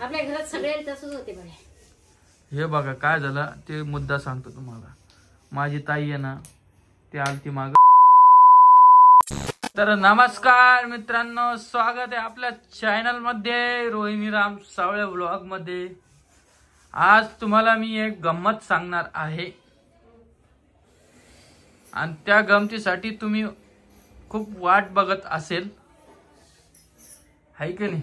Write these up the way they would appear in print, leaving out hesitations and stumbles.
आपल्या घरात सगळ्यांना तसंच होते बघा. हे बघा काय झालं ते मुद्दा सांगतो तुम्हाला. माझी ताई आहे ना ती आलती माग. तर नमस्कार मित्रांनो, स्वागत आहे आपल्या चॅनल मध्ये रोहिणी राम सावळे व्लॉग मध्ये. आज तुम्हाला मी एक गंमत सांगणार आहे आणि त्या गमतीसाठी तुम्ही खूप वाट बघत असेल, हाय की नाही?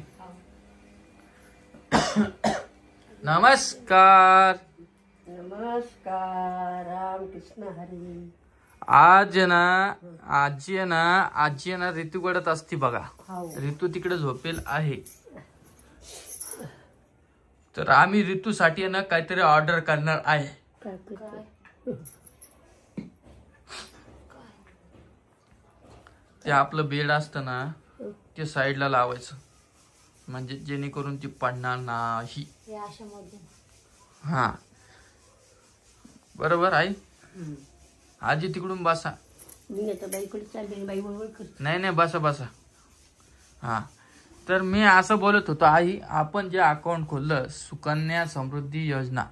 नमस्कार नमस्कार, राम कृष्ण हरी. आज आहे ना आजी आहे ना ऋतू कडत असती बघा. ऋतू तिकडे झोपेल आहे. तर आम्ही ऋतूसाठी आहे ना काहीतरी ऑर्डर करणार आहे. ते आपलं बेड असतं ना ते साईडला लावायचं, म्हणजे जेणेकरून ती पडणार नाही. हा बरोबर आहे. आजी तिकडून बसा. नाही बसा बसा. हा तर मी असं बोलत होतो, आई आपण जे अकाउंट खोललं सुकन्या समृद्धी योजना,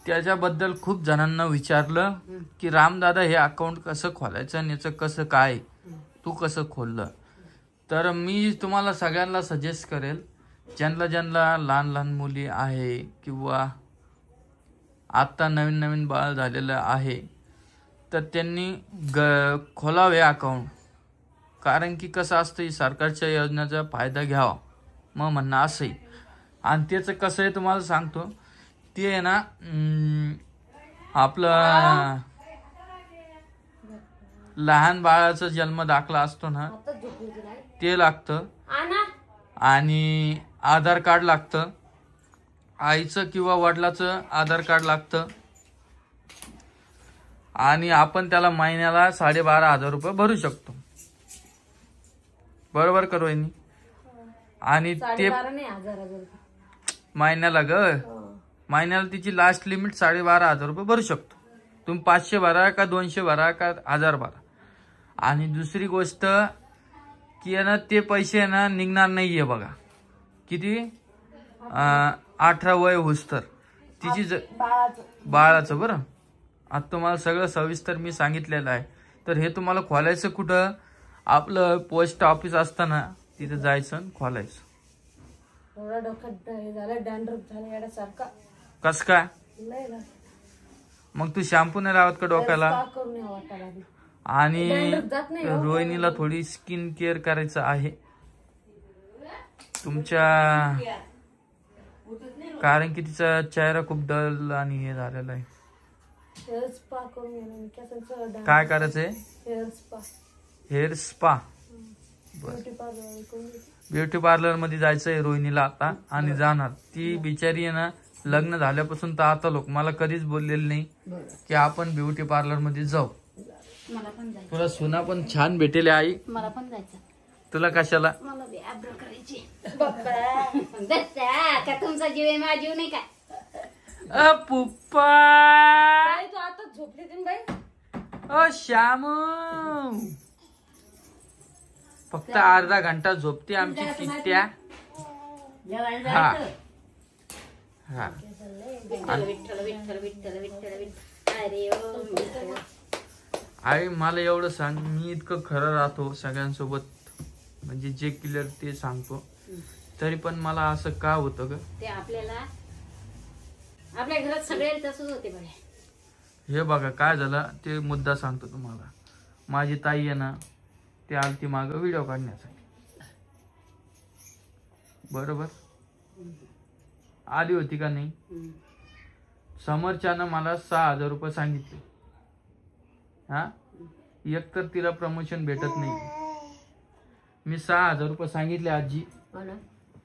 त्याच्याबद्दल खूप जणांना विचारलं की रामदादा हे अकाउंट कसं खोलायचं आणि याचं कसं काय, तू कसं खोललं. तर मी तुम्हाला सगळ्यांना सजेस्ट करेल, ज्यांना लहान लहान मुली आहे किंवा आता नवीन बाळ झालेलं आहे, तर त्यांनी खोलावे अकाउंट. कारण की कसं असतं, सरकारच्या योजनेचा फायदा घ्यावा मग म्हणणं असंही. आणि त्याचं कसं आहे तुम्हाला सांगतो. ते आहे ना आपलं लहान बाळाचा जन्म दाखला असतो ना ते लागतं, आणि आधार कार्ड लागतं, आईचं किंवा वडिलाचं आधार कार्ड लागतं, आणि आपण त्याला महिन्याला 12,500 रुपये भरू शकतो. बरोबर करू यांनी. आणि ते महिन्याला महिन्याला तिची लास्ट लिमिट 12,500 रुपये भरू शकतो. तुम्ही 500 भरा का 200 भरा का 1000 भरा. आणि दुसरी गोष्ट की ना ते पैसे ना निघणार नाहीये बघा. किती 18 वय होस तर तिची बाळाचं. बरं आता तुम्हाला सगळं सविस्तर मी सांगितलेलं आहे. तर हे तुम्हाला खोलायचं कुठं, आपलं पोस्ट ऑफिस असतं ना तिथं जायचं आणि खोलायचं. कस काय मग तू शॅम्पू नाही लावत का डोक्याला? आणि रोहिणीला थोडी स्किन केअर करायचं आहे तुमच्या, कारण की तिचा चेहरा खूप डल आणि हे झालेला आहे. काय करायचंय? Hair spa. ब्युटी पार्लर मध्ये जायचंय रोहिणीला आता, आणि जाणार. ती बिचारी आहे ना लग्न झाल्यापासून तर आता लोक मला कधीच बोललेले नाही की आपण ब्युटी पार्लर मध्ये जाऊ. तुला सुना पण छान भेटेल आई. मला पण जायचं. तुला कशाला? मला आयब्रो करायची. का तुमचा जीव आहे, माझा जीव नाही काय? पुप्पा तू आता झोपली तुम्ही बाई. ओ श्यामू, फक्त अर्धा घंटा झोपते आमची किट्ट्या. हा हा आई मला एवढं सांग, मी इतकं खरं राहतो सगळ्यांसोबत, म्हणजे जे क्लिअर ते सांगतो, तरी पण मला असं का होतं ग? ते आपल्याला आपल्या घरात सगळ्यांना तसंच होते बघा. हे बघा काय झालं ते मुद्दा सांगतो तुम्हाला. माझी ताई आहे ना ती आलती माग व्हिडिओ काढण्यासाठी. बरोबर आली होती का नाही? समोरच्यानं मला 6,000 रुपये सांगितले. हा एक तर तिला प्रमोशन भेटत नाही. मी 6,000 रुपये सांगितले आजी.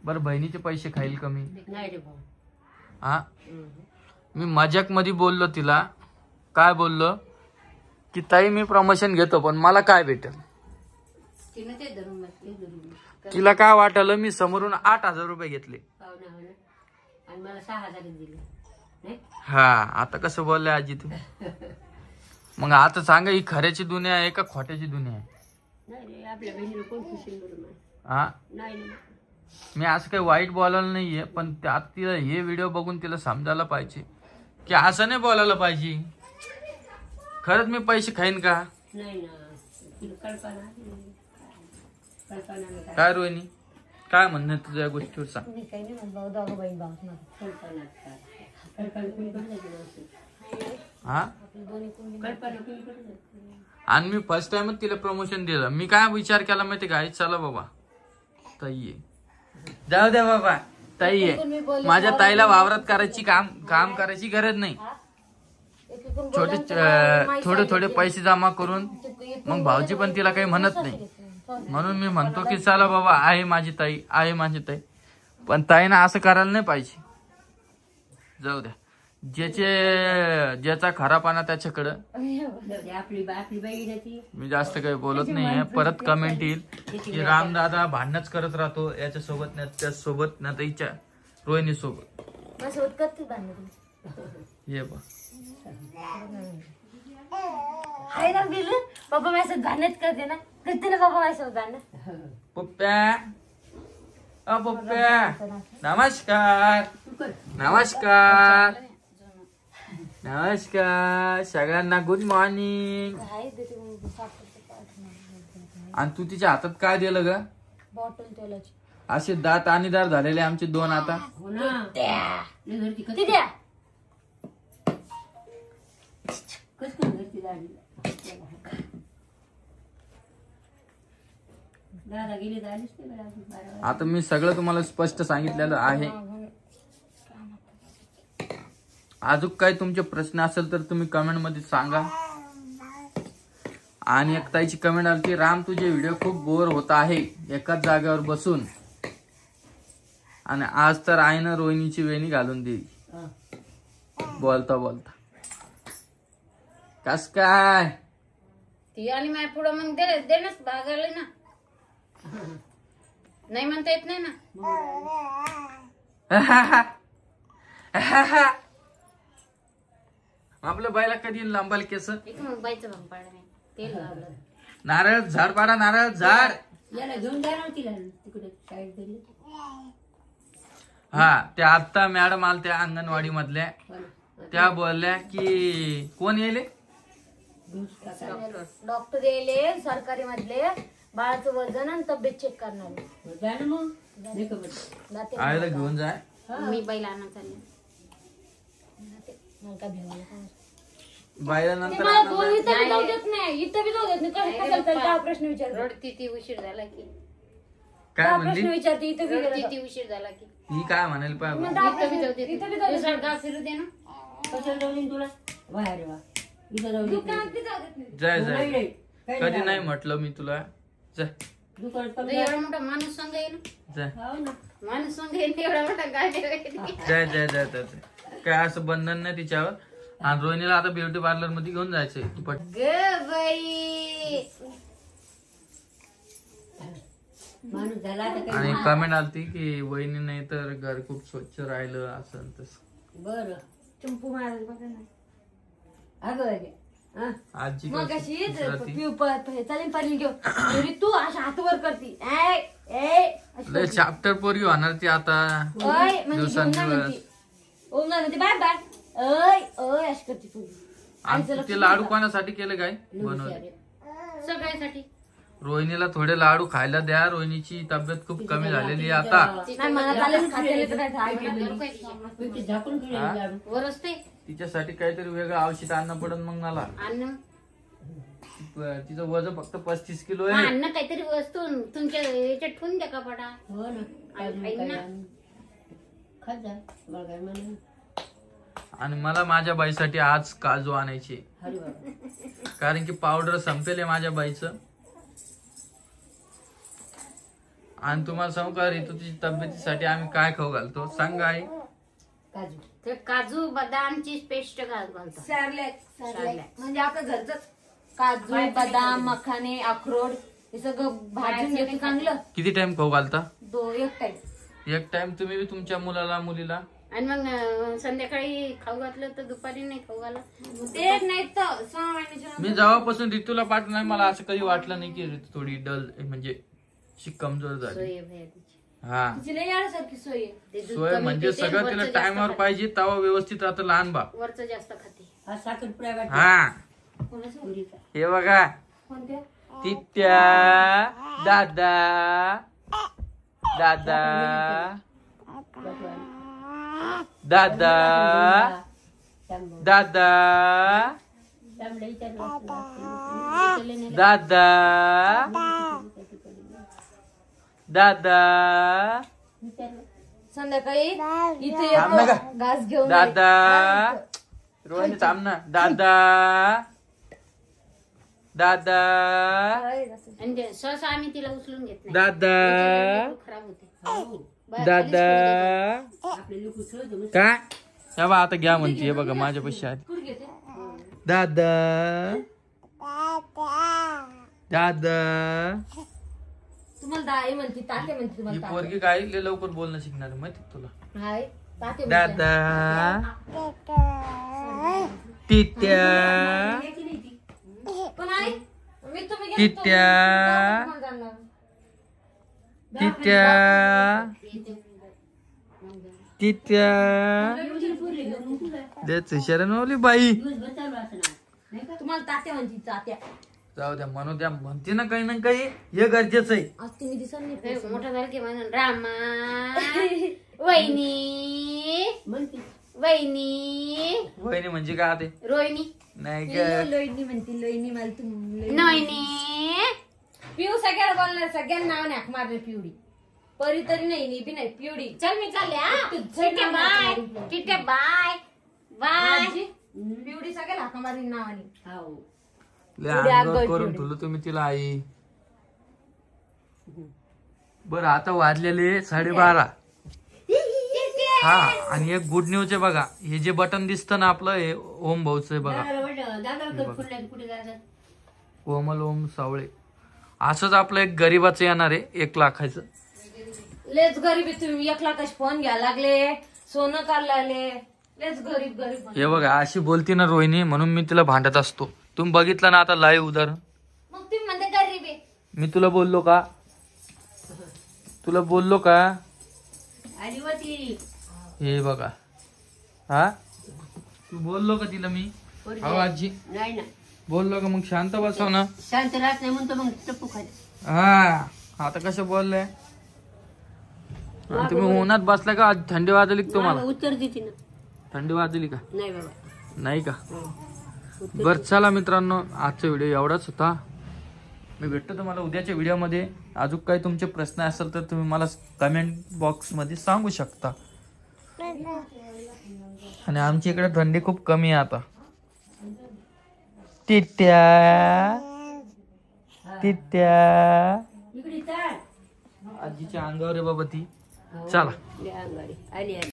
बरं बहिणीचे पैसे खाईल कमी. हा मी मजाक मध्ये बोललो तिला. काय बोललो की ताई मी प्रमोशन घेतो पण मला काय भेटेल. तिला काय वाटलं मी समोरून 8,000 रुपये घेतले. हा आता कसं बोलले आजी तू? मग आता सांगा ही खऱ्याची दुनिया आहे का खोट्याची दुनिया आहे? आपल्या बहिणीला कोण खुशी. हा मी असं काही वाईट बोलायला नाहीये, पण त्यात तिला हे व्हिडिओ बघून तिला समजायला पाहिजे की असं नाही बोलायला पाहिजे. खरंच मी पैसे खाईन का? नाही ना, तुला कल्पना कल्पना काय रोहिणी, काय म्हणणं आहे तुझ्या गोष्टीवर सांग. मी काही नाही म्हणत भाऊ, दोघं बहीण भाऊ ना. कल्पना कल्पना कुणी बघायची हा आपली दोन्ही कुंडी कल्पना कुणी बघायची. आणि मी फर्स्ट टाइमच तिला प्रमोशन दिलं. मी काय विचार केला माहिती काय, चला बाबा ताई आहे, जाऊ द्या बाबा ताई आहे, माझ्या ताईला वावरात करायची काम करायची गरज नाही. छोटे थोडे थोडे पैसे जमा करून मग भाऊजी पण तिला काही म्हणत नाही. म्हणून मी म्हणतो की चला बाबा, आहे माझी ताई, आहे माझी ताई. पण ताईनं असं करायला नाही पाहिजे. जाऊ द्या, ज्याचा खरापणा त्याच्याकडं. आपली बाई ना ती. मी जास्त काही बोलत नाहीये. परत कमेंट येईल की रामदादा भांडणच करत राहतो याच्यासोबत ना त्यासोबत ना ताईच्या रोहिणी सोबत. माझ्यासोबत करते भांडण. ये बा, हाय ना बिल पप्पा माझ्यासोबत भांडणच करते ना, करते ना पप्पा माझ्यासोबत भांडण. पप्प्या, अ पप्प्या, नमस्कार नमस्कार नमस्कार सगळ्यांना, गुड मॉर्निंग. हाय देते मग साखरेचं पाठ. आणि तू तिच्या हातात काय दिलं ग? बॉटल तेलाची. असे दात आणि दार झालेले आमचे दोन आता. हो ना, ती द्या. कस कोण घरची दाढी. दादा गेले झालीच ते बरं अजून 12 वाजता. आता मी सगळं तुम्हाला स्पष्ट सांगितलेलं आहे. अजून काही तुमचे प्रश्न असेल तर तुम्ही कमेंट मध्ये सांगा. आणि एक ताईची कमेंट आली की राम तुझे व्हिडिओ खूप बोर होत आहे एकाच जागेवर बसून, आणि आज तर आईनं रोहिणीची वेणी घालून दिली हा. बोलता बोलता. कस काय ती आणि माझ्या पुढं मग देणंच भागायला ना. नाही म्हणता येत नाही ना. आपल्या बाईला कधी लांबाल केस. एक मग बाईचं भांग पाडा नाही, तेल लावलं. नारळ झाड पाडा, नारळ झाड. याला घेऊन जा ना तिला तिकडे साईड दिली. हा, त्या आता मॅडम आल त्या अंगणवाडी मधल्या, त्या बोलल्या की कोण येले डॉक्टर येले सरकारी मधले, बाळाचं वजन आणि तब्येत चेक करणार. जा ना मग. देखो बरं. आईला घेऊन जाय. मी बैल आणा चालले. मग काय भेवायला काय? बाईला ते नंतर मला दोन इथं बी जाऊ देत नाही, इथं बी जाऊ देत नाही. कसं काय चालतं? काय प्रश्न विचारते? रडती ती उशीर झाला की. काय काय म्हणली प्रश्न विचारते? इथं बी रडती गेलं ती उशीर झाला की. ही काय म्हणाल पाय मग दहा इथं बी जाऊ दे. इथं बी जाऊ देत नाही. गाव फिरू दे ना. कशाला जाऊ दे तुला. बाहेर वा. इथं जाऊ दे. दुकानात बी जाऊ देत नाही. जाय नाही, जाय. नाही. काही कधी नाही म्हटलं मी तुला. जाय दुकानात कमी एवढा मोठा माणूस संघ आहे ना. जाय हो ना. माणूस संघ आहे ना, एवढा मोठा गाडी जाय जाय जाय जाय जाय. काय असं बंधन नाही तिच्यावर. आणि रोहिणीला आता ब्युटी पार्लर मध्ये घेऊन जायचंय. तू पट ग बाई. माणूस झाला आता काही. आणि कमेंट आलती की वहिनी नाही तर घर खूप स्वच्छ राहिलं असं तसं. बरं. चंपू मारायला बघा ना. अगं अरे. हा. आजी मग कशी कशी गुजराती. पिऊ चालेल पाणी घेऊ. तरी तू अशा हातवर करती. ऐ, ऐ, अशी लय चॅप्टर पोरी होणार ती आता ओय म्हणजे घेऊन जा दिवसांदिवस. म्हणती. ओम ना म्हणते बाय बाय. ओय ओय अशी करते तू. आणि ते लाडू कोणासाठी केलं काय बनवले. सगळ्यासाठी. रोहिणीला थोडे लाडू खायला द्या. रोहिणीची तब्येत खूप कमी झालेली आहे आता. नाही मला चालेल खाते तर काय पिठी झाकून ठेवलेली वर असते. तिच्यासाठी काहीतरी वेगळं औषध आणणं पडेल मग मला. अन्न तिचं वजन फक्त 35 किलो आहे. अन्न काहीतरी वस्तू तुमच्या याच्यात ठेवून द्या कपाटा. हो ना. खात जा मला काय म्हणून. आणि मला माझ्या बाईसाठी आज काजू आणायची, हरी बाबा. कारण की पावडर संपेल माझ्या बाईचं. आणि तुम्हाला सांगू का ऋतूची तब्येतीसाठी आम्ही काय खाऊ घालतो सांगा आई. काजू ते काजू बदामची पेस्ट घालतो. सॅरलॅक म्हणजे आपलं घरचंच काजू बदाम मखाने अक्रोड हे सगळं भाजून घेतो चांगलं. किती टाइम खाऊ घालता. एक टाइम. एक टाइम तुम्ही बी तुमच्या मुलाला मुलीला. आणि मग संध्याकाळी खाऊ घातलं तर दुपारी नाही खाऊ घाला. ते नाही तर 6 महिन्याच्या मी जेव्हापासून ऋतूला पाठवणार मला असं कधी वाटलं नाही की ऋतू थोडी डल म्हणजे अशी कमजोर झाली. सोय भया तिची. हा तिची लई यासारखी सोय आहे. ते दूध सोय कमी म्हणजे पिते, सगळं वरचं तिला जास्त टाइमवर खाते. पाहिजे तेव्हा व्यवस्थित राहतं लहान बा. वरचं जास्त खाते. हा साखर प्रायव्हेट हा कोणाचं? पुरीचा. हे बघा कोणत्या? तित्या दादा दादा दादा दादा दादा दादा संध्याकाळी इथे थांब ना येतो का? घास घेऊन दादा रोहिणी थांब ना दादा दादा आणि ते सहसा आम्ही तिला उचलून घेत नाही. दादा लेकरू खराब होते. बाहेर खालीच दादा ठेवून आपले लोक खेळतो काय हे बा आता घ्या म्हणते हे बघा माझ्या पैसे आहेत कुठे घेते? दादा दादा तुम्हाला दाई म्हणते ताते म्हणते ही तुम्हाला ताते. पोरगी काय लय लवकर बोलणं शिकणार आहे माहिती का तुला हाय ताते म्हणते. दादा तित्या पण आई मी तुम्ही गेलो तित्या तुम्हाला जाणार. तित्या तित्या देच शरण बाई दिवसभर चालू असणार नाही का? तुम्हाला तात्या म्हणते तात्या. जाऊ द्या म्हणू द्या म्हणते ना काही ना काही हे गरजेचं आहे. आज तुम्ही दिसत नाही ए, मोठं झालं की म्हणून रामा वहिनी म्हणते वहिनी वहिनी म्हणजे काय ते रोहिणी नाही ग लोईनी म्हणते लोईनी मला तुम्ही नोहिनी पिऊ सगळ्याला बोलणार सगळ्यांना नाव हाक मारले पिवडी परी तरी नाही नी बी नाही पिवडी. चल मी चालले हा. तुझं ठीक आहे नाव बाय मारलं. ठीक आहे बाय बाय आजी, पिवडी सगळ्याला हाका मारली नावाने. हो लय अंगावर करून ठेवलं तुम्ही तिला आई. बरं आता वाजलेले 12:30. हा आणि एक गुड न्यूज आहे बघा हे जे बटन दिसतं ना आपलं हे ओम भाऊचं आहे बघा. दादाला कुठे कुठे जायचं कोमल ओम सावळे असंच आपलं एक गरीबाचं येणार आहे 1 लाखाचं. लेच गरीबी तुम्ही 1 लाखाचे फोन घ्यायला लागले सोनं करायला लागले लेच गरीब गरीब. हे बघा अशी बोलती ना रोहिणी म्हणून मी तिला भांडत असतो. तुम्ही बघितलं ना आता लाईव्ह उदाहरण. मग तुम्ही म्हणते गरीबी मी तुला बोललो का आली होती हे बघा हा तू बोललो का तिला मी हो आजी नाही ना बोललो का मग शांत बसव ना. शांत राहत नाही म्हणतो मग टप्पू खाली हा आता कसं बोललंय आणि तुम्ही उन्हात बसला का आज थंडी वाजली का तुम्हाला उत्तर देते ना थंडी वाजली का नाही बाबा नाही का बर चला मित्रांनो आजचा व्हिडिओ एवढाच होता. मी भेटतो तुम्हाला उद्याच्या व्हिडिओमध्ये. अजून काही तुमचे प्रश्न असेल तर तुम्ही मला कमेंट बॉक्स मध्ये सांगू शकता. आणि आमच्या इकडे थंडी खूप कमी आहे आता. तित्या तित्या इकडे चाल आजीच्या अंगावर आहे बाबा ती. चला अंगारी आली आली